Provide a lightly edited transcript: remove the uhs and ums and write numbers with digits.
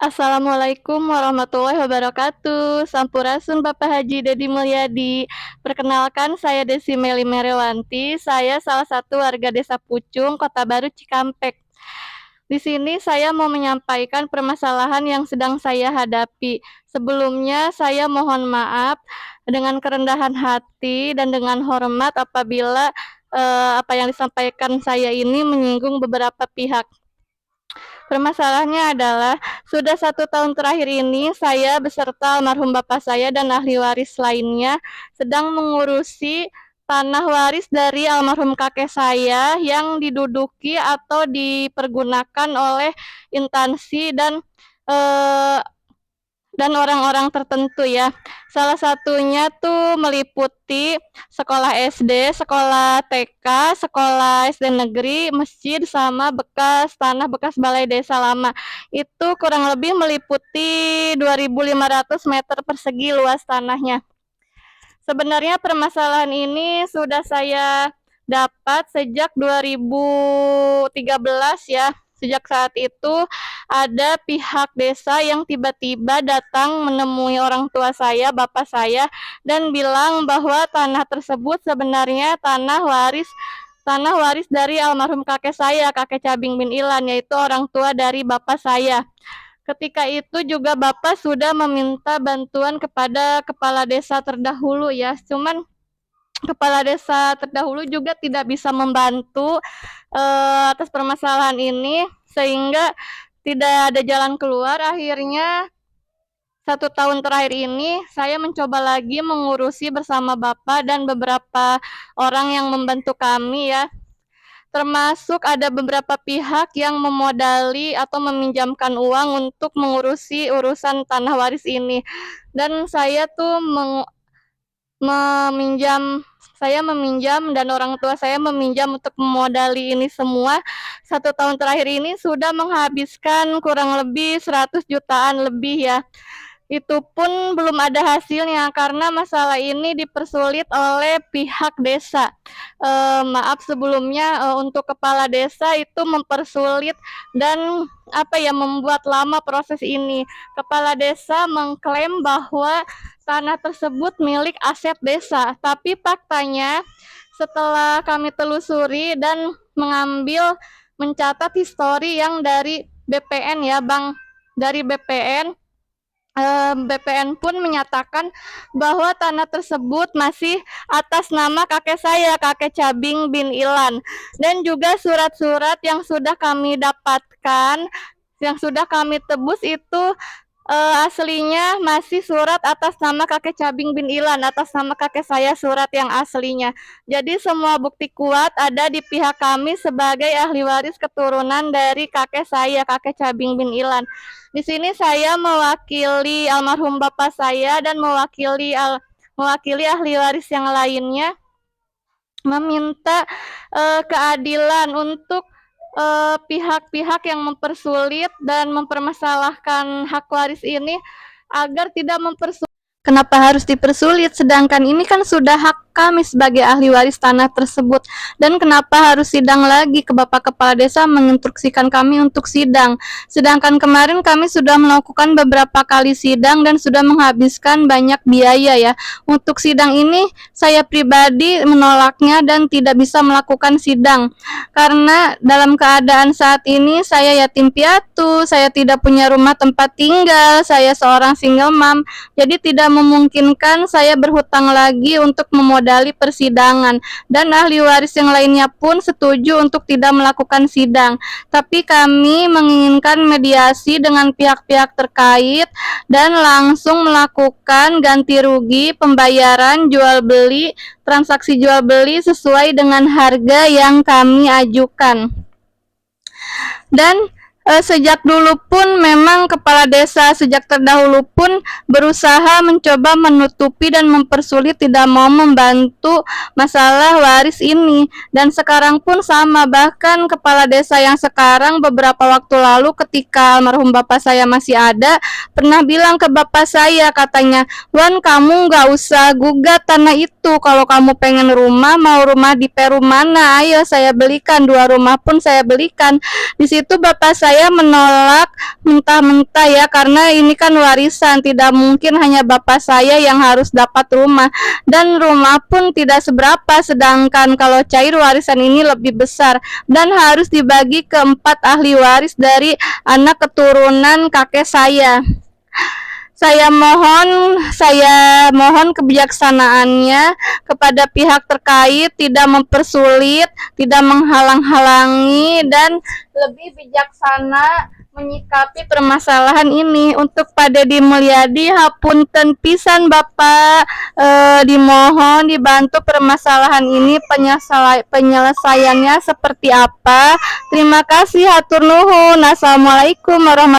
Assalamualaikum warahmatullahi wabarakatuh. Sampurasun Bapak Haji Dedi Mulyadi. Perkenalkan saya Desi Meli Merewanti. Saya salah satu warga Desa Pucung, Kota Baru Cikampek. Di sini saya mau menyampaikan permasalahan yang sedang saya hadapi. Sebelumnya saya mohon maaf dengan kerendahan hati dan dengan hormat apabila apa yang disampaikan saya ini menyinggung beberapa pihak. Permasalahannya adalah sudah 1 tahun terakhir ini saya beserta almarhum bapak saya dan ahli waris lainnya sedang mengurusi tanah waris dari almarhum kakek saya yang diduduki atau dipergunakan oleh instansi eee, dan orang-orang tertentu ya. Salah satunya tuh meliputi sekolah SD, sekolah TK, sekolah SD negeri, masjid, sama tanah bekas balai desa lama. Itu kurang lebih meliputi 2.500 meter persegi luas tanahnya. Sebenarnya permasalahan ini sudah saya dapat sejak 2013 ya. Sejak saat itu ada pihak desa yang tiba-tiba datang menemui orang tua saya, bapak saya, dan bilang bahwa tanah tersebut sebenarnya tanah waris dari almarhum kakek saya, kakek Cabing bin Ilan, yaitu orang tua dari bapak saya. Ketika itu juga Bapak sudah meminta bantuan kepada kepala desa terdahulu ya, cuman kepala desa terdahulu juga tidak bisa membantu atas permasalahan ini, sehingga tidak ada jalan keluar. Akhirnya 1 tahun terakhir ini saya mencoba lagi mengurusi bersama Bapak dan beberapa orang yang membantu kami ya. Termasuk ada beberapa pihak yang memodali atau meminjamkan uang untuk mengurusi urusan tanah waris ini. Dan saya tuh meminjam dan orang tua saya meminjam untuk memodali ini semua. 1 tahun terakhir ini sudah menghabiskan kurang lebih 100 jutaan lebih ya. Itu pun belum ada hasilnya karena masalah ini dipersulit oleh pihak desa. Maaf sebelumnya untuk kepala desa itu mempersulit dan membuat lama proses ini. Kepala desa mengklaim bahwa tanah tersebut milik aset desa, tapi faktanya setelah kami telusuri dan mencatat histori yang dari BPN ya, dari BPN pun menyatakan bahwa tanah tersebut masih atas nama kakek saya, kakek Cabing bin Ilan. Dan juga surat-surat yang sudah kami dapatkan, yang sudah kami tebus itu aslinya masih surat atas nama kakek Cabing bin Ilan, atas nama kakek saya surat yang aslinya. Jadi semua bukti kuat ada di pihak kami sebagai ahli waris keturunan dari kakek saya, kakek Cabing bin Ilan. Di sini saya mewakili almarhum bapak saya dan mewakili ahli waris yang lainnya meminta keadilan untuk pihak-pihak yang mempersulit dan mempermasalahkan hak waris ini agar tidak mempersulit. Kenapa harus dipersulit? Sedangkan ini kan sudah hak kami sebagai ahli waris tanah tersebut. Dan kenapa harus sidang lagi ke Bapak Kepala Desa menginstruksikan kami untuk sidang? Sedangkan kemarin kami sudah melakukan beberapa kali sidang dan sudah menghabiskan banyak biaya ya. Untuk sidang ini saya pribadi menolaknya dan tidak bisa melakukan sidang. Karena dalam keadaan saat ini saya yatim piatu, saya tidak punya rumah tempat tinggal, saya seorang single mom. Jadi tidak memungkinkan saya berhutang lagi untuk memodali persidangan, dan ahli waris yang lainnya pun setuju untuk tidak melakukan sidang. Tapi kami menginginkan mediasi dengan pihak-pihak terkait dan langsung melakukan ganti rugi, pembayaran jual beli, transaksi jual beli sesuai dengan harga yang kami ajukan. Dan sejak dulu pun memang kepala desa sejak terdahulu pun berusaha mencoba menutupi dan mempersulit, tidak mau membantu masalah waris ini. Dan sekarang pun sama, bahkan kepala desa yang sekarang beberapa waktu lalu ketika almarhum bapak saya masih ada pernah bilang ke bapak saya, katanya, "Wan, kamu nggak usah gugat tanah itu, kalau kamu pengen rumah, mau rumah di Peru mana, ayo saya belikan, 2 rumah pun saya belikan." Di situ bapak saya menolak hentah ya, karena ini kan warisan, tidak mungkin hanya bapak saya yang harus dapat rumah, dan rumah pun tidak seberapa, sedangkan kalau cair warisan ini lebih besar dan harus dibagi ke 4 ahli waris dari anak keturunan kakek saya. Saya mohon kebijaksanaannya kepada pihak terkait, tidak mempersulit, tidak menghalang-halangi, dan lebih bijaksana menyikapi permasalahan ini. Untuk Pak Deddy Mulyadi, hapunten pisan Bapak, dimohon dibantu permasalahan ini, penyelesaiannya seperti apa. Terima kasih, hatur nuhun. Assalamualaikum warahmatullahi